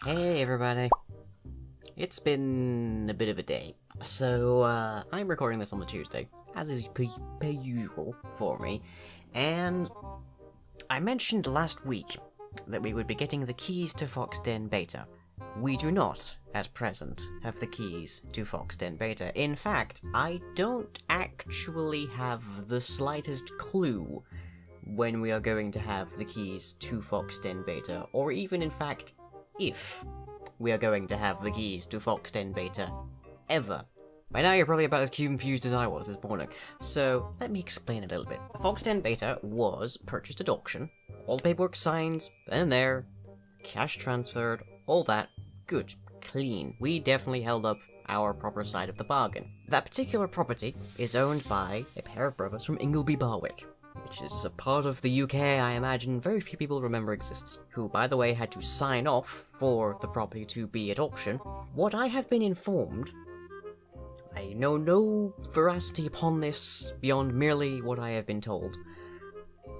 Hey everybody. It's been a bit of a day. So, I'm recording this on the Tuesday, as is per usual for me, and I mentioned last week that we would be getting the keys to Foxton Beta. We do not, at present, have the keys to Foxton Beta. In fact, I don't actually have the slightest clue when we are going to have the keys to Foxton Beta, or even, in fact, if we are going to have the keys to Foxton Beta ever. By now you're probably about as confused as I was this morning, so let me explain a little bit. The Foxton Beta was purchased at auction, all the paperwork signed, then and there, cash transferred, all that, good, clean. We definitely held up our proper side of the bargain. That particular property is owned by a pair of brothers from Ingleby Barwick, which is a part of the UK I imagine very few people remember exists, who, by the way, had to sign off for the property to be at auction. What I have been informed, I know no veracity upon this beyond merely what I have been told,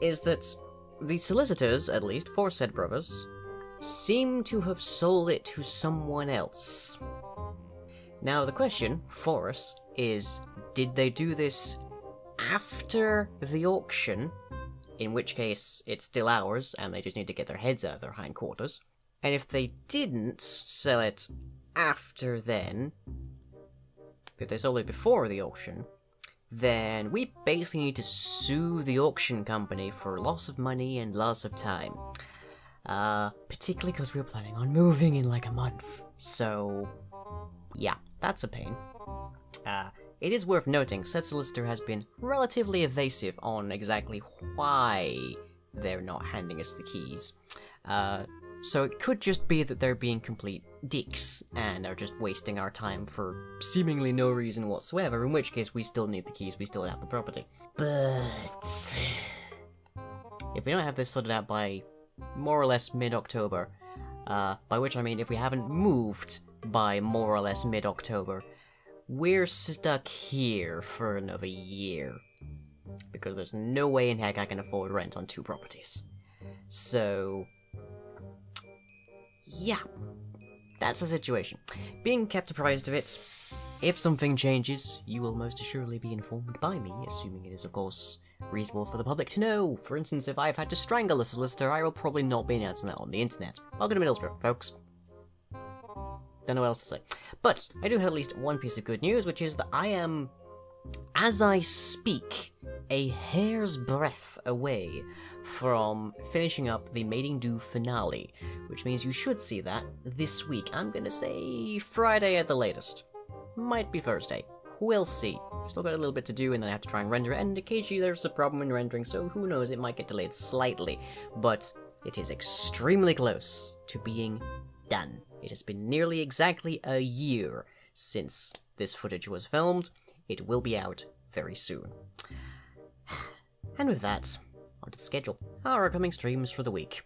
is that the solicitors, at least for said brothers, seem to have sold it to someone else. Now the question for us is, did they do this after the auction, in which case it's still ours and they just need to get their heads out of their hindquarters? And if they didn't sell it after then, if they sold it before the auction, then we basically need to sue the auction company for loss of money and loss of time. Particularly because we're planning on moving in like a month. So, yeah, that's a pain. It is worth noting, said solicitor has been relatively evasive on exactly why they're not handing us the keys. So it could just be that they're being complete dicks and are just wasting our time for seemingly no reason whatsoever, in which case we still need the keys, we still have the property. But if we don't have this sorted out by more or less mid-October, by which I mean if we haven't moved by more or less mid-October, we're stuck here for another year. Because there's no way in heck I can afford rent on 2 properties. So, yeah, that's the situation. Being kept apprised of it, if something changes, you will most assuredly be informed by me, assuming it is, of course, reasonable for the public to know. For instance, if I've had to strangle a solicitor, I will probably not be announcing that on the internet. Welcome to Middlesbrough, folks. Don't know what else to say. But I do have at least one piece of good news, which is that I am, as I speak, a hair's breadth away from finishing up the Mating Do finale, which means you should see that this week. I'm gonna say Friday at the latest. Might be Thursday. We'll see. Still got a little bit to do, and then I have to try and render it, and occasionally there's a problem in rendering, so who knows, it might get delayed slightly. But it is extremely close to being done. It has been nearly exactly a year since this footage was filmed. It will be out very soon. And with that, onto the schedule. Our upcoming streams for the week.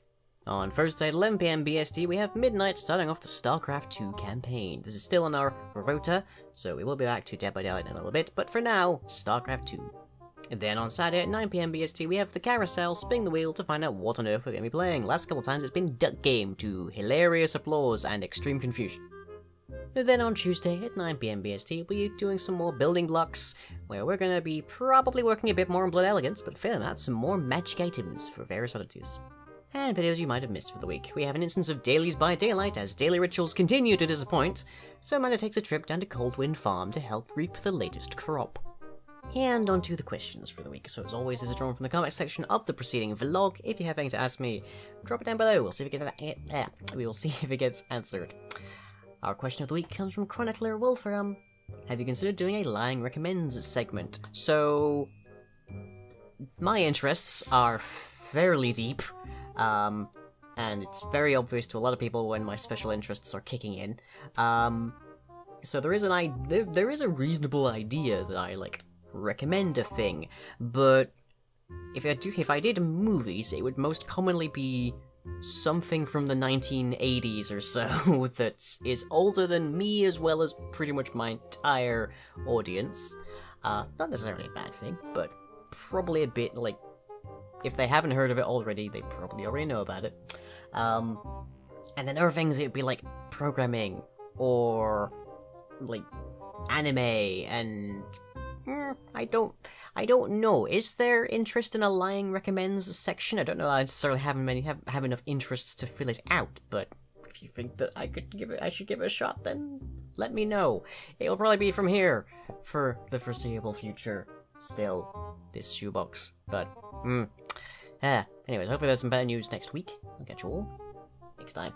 On Thursday at 11 PM BST, we have Midnight starting off the StarCraft 2 campaign. This is still on our rota, so we will be back to Dead by Daylight in a little bit, but for now, StarCraft 2. And then on Saturday at 9 PM BST, we have the carousel, spin the wheel to find out what on earth we're going to be playing. Last couple times it's been Duck Game to hilarious applause and extreme confusion. And then on Tuesday at 9 PM BST, we'll be doing some more building blocks, where we're going to be probably working a bit more on Blood Elegance, but failing that, some more magic items for various oddities. And videos you might have missed for the week. We have an instance of Dailies by Daylight, as daily rituals continue to disappoint, so Amanda takes a trip down to Coldwind Farm to help reap the latest crop. And on to the questions for the week. So as always, this is drawn from the comment section of the preceding vlog. If you have anything to ask me, drop it down below. We'll see if it gets answered. Our question of the week comes from Chronicler Wolfram. Have you considered doing a Lying Recommends segment? So, my interests are fairly deep, and it's very obvious to a lot of people when my special interests are kicking in. So there is a reasonable idea that I recommend a thing, but if I did movies, it would most commonly be something from the 1980s or so that is older than me as well as pretty much my entire audience. Not necessarily a bad thing, but probably a bit if they haven't heard of it already, they probably already know about it. And then other things, it'd be like programming or like anime and I don't know. Is there interest in a lying recommends section? I don't know. I necessarily have enough interests to fill it out, but if you think that I should give it a shot, then let me know. It'll probably be from here for the foreseeable future. Still, this shoebox, but anyways, hopefully there's some better news next week. I'll catch you all next time.